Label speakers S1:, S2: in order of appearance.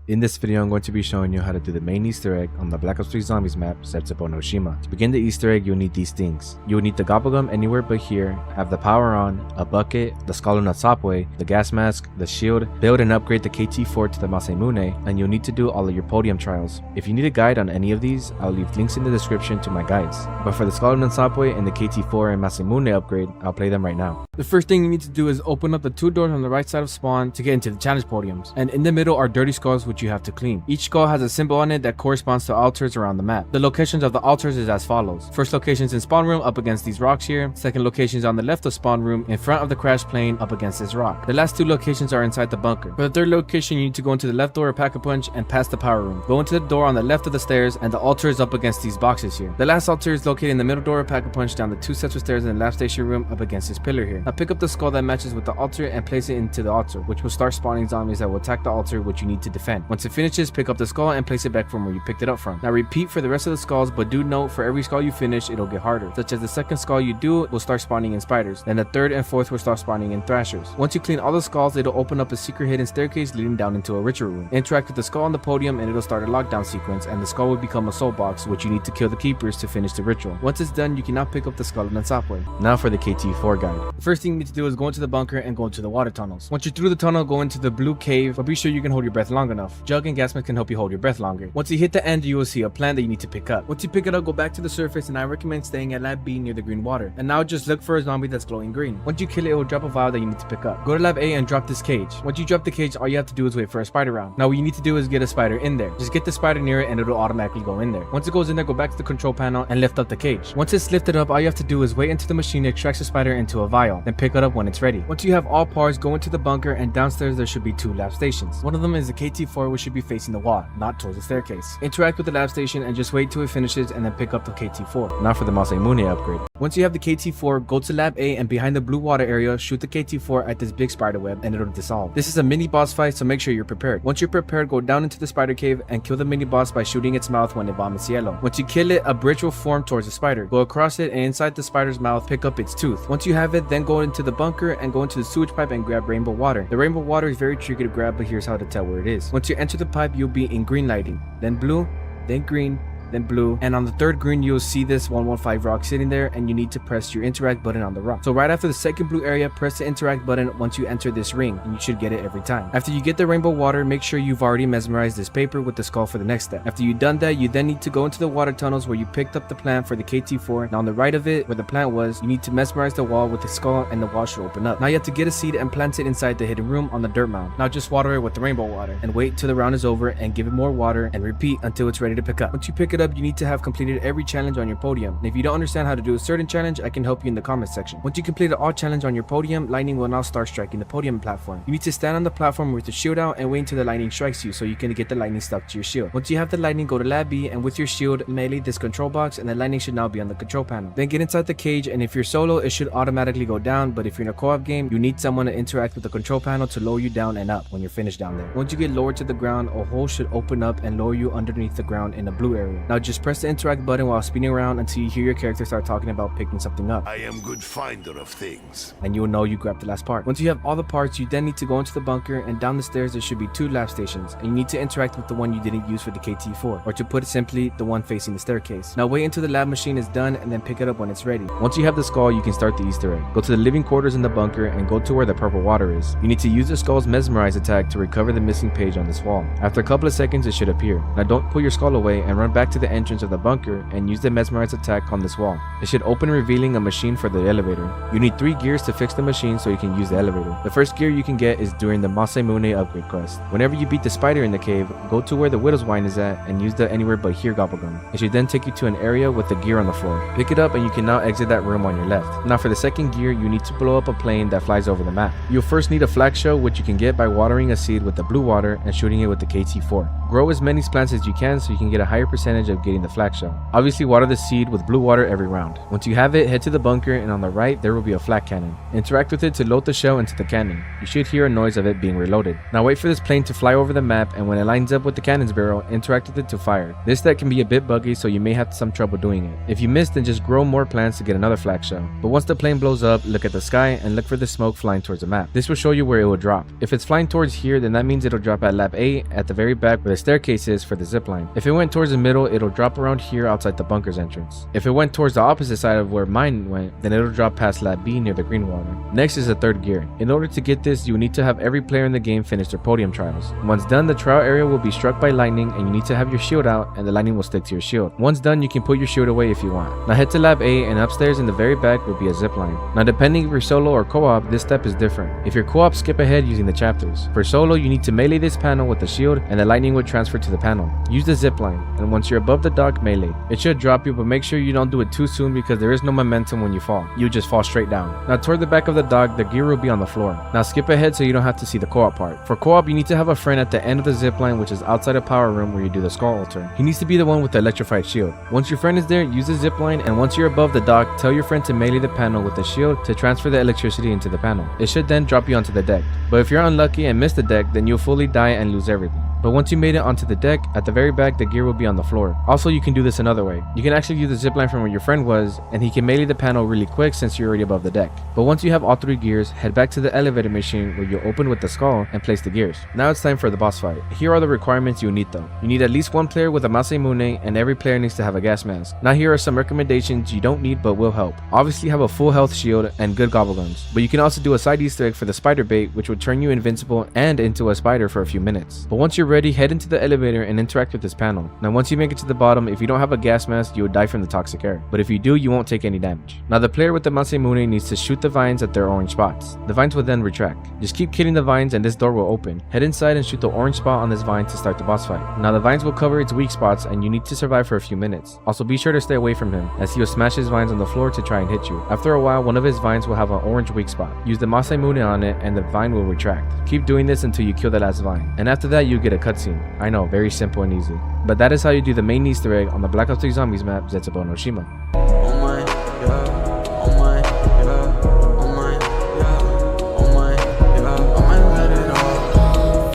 S1: In this video, I'm going to be showing you how to do the main Easter egg on the Black Ops 3 Zombies map, Zetsubou no Shima. To begin the Easter egg, you'll need these things. You'll need the gobblegum anywhere but here, have the power on, a bucket, the skull of Nan Sapwe, the gas mask, the shield, build and upgrade the KT-4 to the Masamune, and you'll need to do all of your podium trials. If you need a guide on any of these, I'll leave links in the description to my guides. But for the skull of Nan Sapwe and the KT-4 and Masamune upgrade, I'll play them right now.
S2: The first thing you need to do is open up the two doors on the right side of spawn to get into the challenge podiums. And in the middle are dirty skulls which you have to clean. Each skull has a symbol on it that corresponds to altars around the map. The locations of the altars is as follows. First location is in spawn room up against these rocks here. Second location is on the left of spawn room in front of the crash plane up against this rock. The last two locations are inside the bunker. For the third location, you need to go into the left door of Pack-a-Punch and past the power room. Go into the door on the left of the stairs and the altar is up against these boxes here. The last altar is located in the middle door of Pack-a-Punch down the two sets of stairs in the lab station room up against this pillar here. Now pick up the skull that matches with the altar and place it into the altar, which will start spawning zombies that will attack the altar which you need to defend. Once it finishes, pick up the skull and place it back from where you picked it up from. Now repeat for the rest of the skulls, but do note for every skull you finish, it'll get harder, such as the second skull you do will start spawning in spiders, then the third and fourth will start spawning in thrashers. Once you clean all the skulls, it'll open up a secret hidden staircase leading down into a ritual room. Interact with the skull on the podium and it'll start a lockdown sequence, and the skull will become a soul box which you need to kill the keepers to finish the ritual. Once it's done, you can now pick up the skull of Nan Sapwe.
S1: Now for the KT-4 guide.
S2: The first thing you need to do is go into the bunker and go into the water tunnels. Once you're through the tunnel, go into the blue cave, but be sure you can hold your breath long enough. Jug and gas mask can help you hold your breath longer. Once you hit the end, you will see a plant that you need to pick up. Once you pick it up, go back to the surface, and I recommend staying at lab B near the green water. And now just look for a zombie that's glowing green. Once you kill it, it will drop a vial that you need to pick up. Go to lab A and drop this cage. Once you drop the cage, all you have to do is wait for a spider round. Now what you need to do is get a spider in there. Just get the spider near it and it'll automatically go in there. Once it goes in there, go back to the control panel and lift up the cage. Once it's lifted up, all you have to do is wait until the machine extracts the spider into a vial, then pick it up when it's ready. Once you have all parts, go into the bunker, and downstairs there should be two lab stations. One of them is the KT-4, which should be facing the wall, not towards the staircase. Interact with the lab station and just wait till it finishes and then pick up the KT-4.
S1: Now for the Masamune upgrade.
S2: Once you have the KT-4, go to lab A and behind the blue water area, shoot the KT-4 at this big spider web and it'll dissolve. This is a mini boss fight, so make sure you're prepared. Once you're prepared, go down into the spider cave and kill the mini boss by shooting its mouth when it vomits yellow. Once you kill it, a bridge will form towards the spider. Go across it and inside the spider's mouth, pick up its tooth. Once you have it, then go into the bunker and go into the sewage pipe and grab rainbow water. The rainbow water is very tricky to grab, but here's how to tell where it is. Once you enter the pipe, you'll be in green lighting, then blue, then green, then blue, and on the third green you'll see this 115 rock sitting there, and you need to press your interact button on the rock. So right after the second blue area, press the interact button once you enter this ring, and you should get it every time. After you get the rainbow water, make sure you've already mesmerized this paper with the skull for the next step. After you've done that, you then need to go into the water tunnels where you picked up the plant for the KT-4. And on the right of it, where the plant was, you need to mesmerize the wall with the skull and the wall should open up. Now you have to get a seed and plant it inside the hidden room on the dirt mound. Now just water it with the rainbow water and wait till the round is over and give it more water and repeat until it's ready to pick up. Once you pick it up, you need to have completed every challenge on your podium. And if you don't understand how to do a certain challenge, I can help you in the comment section. Once you completed all challenge on your podium, lightning will now start striking the podium platform. You need to stand on the platform with your shield out and wait until the lightning strikes you so you can get the lightning stuck to your shield. Once you have the lightning, go to lab B and with your shield melee this control box, and the lightning should now be on the control panel. Then get inside the cage, and if you're solo, it should automatically go down, but if you're in a co-op game, you need someone to interact with the control panel to lower you down and up when you're finished down there. Once you get lowered to the ground, a hole should open up and lower you underneath the ground in the blue area. Now just press the interact button while spinning around until you hear your character start talking about picking something up.
S3: I am good finder of things.
S2: And you'll know you grabbed the last part. Once you have all the parts, you then need to go into the bunker, and down the stairs there should be two lab stations, and you need to interact with the one you didn't use for the KT-4, or to put it simply, the one facing the staircase. Now wait until the lab machine is done and then pick it up when it's ready.
S1: Once you have the skull, you can start the Easter egg. Go to the living quarters in the bunker and go to where the purple water is. You need to use the skull's mesmerize attack to recover the missing page on this wall. After a couple of seconds, it should appear. Now don't put your skull away and run back to the entrance of the bunker and use the mesmerize attack on this wall. It should open, revealing a machine for the elevator. You need 3 gears to fix the machine so you can use the elevator. The first gear you can get is during the Masamune upgrade quest. Whenever you beat the spider in the cave, go to where the widow's wine is at and use the anywhere but here gobblegum. It should then take you to an area with the gear on the floor. Pick it up and you can now exit that room on your left. Now for the second gear, you need to blow up a plane that flies over the map. You'll first need a flag shell, which you can get by watering a seed with the blue water and shooting it with the KT-4. Grow as many plants as you can so you can get a higher percentage advantage of getting the flak shell. Obviously water the seed with blue water every round. Once you have it, head to the bunker and on the right there will be a flak cannon. Interact with it to load the shell into the cannon. You should hear a noise of it being reloaded. Now wait for this plane to fly over the map, and when it lines up with the cannon's barrel, interact with it to fire. This deck can be a bit buggy, so you may have some trouble doing it. If you miss, then just grow more plants to get another flak shell. But once the plane blows up, look at the sky and look for the smoke flying towards the map. This will show you where it will drop. If it's flying towards here, then that means it'll drop at lab A at the very back where the staircase is for the zipline. If it went towards the middle, it'll drop around here outside the bunker's entrance. If it went towards the opposite side of where mine went, then it'll drop past lab B near the green water. Next is the third gear. In order to get this, you need to have every player in the game finish their podium trials. Once done, the trial area will be struck by lightning and you need to have your shield out and the lightning will stick to your shield. Once done, you can put your shield away if you want. Now head to lab A, and upstairs in the very back will be a zipline. Now depending if you're solo or co-op, this step is different. If you're co-op, skip ahead using the chapters. For solo, you need to melee this panel with the shield and the lightning will transfer to the panel. Use the zipline, and once you're above the dock, melee. It should drop you, but make sure you don't do it too soon because there is no momentum when you fall. You just fall straight down. Now toward the back of the dock, the gear will be on the floor. Now skip ahead so you don't have to see the co-op part. For co-op, you need to have a friend at the end of the zipline, which is outside a power room where you do the skull altar. He needs to be the one with the electrified shield. Once your friend is there, use the zipline, and once you're above the dock, tell your friend to melee the panel with the shield to transfer the electricity into the panel. It should then drop you onto the deck. But if you're unlucky and miss the deck, then you'll fully die and lose everything. But once you made it onto the deck, at the very back the gear will be on the floor. Also, you can do this another way. You can actually use the zipline from where your friend was, and he can melee the panel really quick since you're already above the deck. But once you have all three gears, head back to the elevator machine where you open with the skull and place the gears. Now it's time for the boss fight. Here are the requirements you need though. You need at least one player with a Masamune, and every player needs to have a gas mask. Now here are some recommendations you don't need but will help. Obviously have a full health shield and good gobble guns, but you can also do a side Easter egg for the spider bait, which will turn you invincible and into a spider for a few minutes. But once you're ready, head into the elevator and interact with this panel. Now once you make it to the bottom, if you don't have a gas mask, you will die from the toxic air, but if you do, you won't take any damage. Now the player with the Masamune needs to shoot the vines at their orange spots. The vines will then retract. Just keep killing the vines and this door will open. Head inside and shoot the orange spot on this vine to start the boss fight. Now the vines will cover its weak spots and you need to survive for a few minutes. Also be sure to stay away from him as he will smash his vines on the floor to try and hit you. After a while, one of his vines will have an orange weak spot. Use the Masamune on it and the vine will retract. Keep doing this until you kill the last vine, and after that you get a cutscene. I know, very simple and easy. But that is how you do the main Easter egg on the Black Ops 3 Zombies map, Zetsubou no Shima.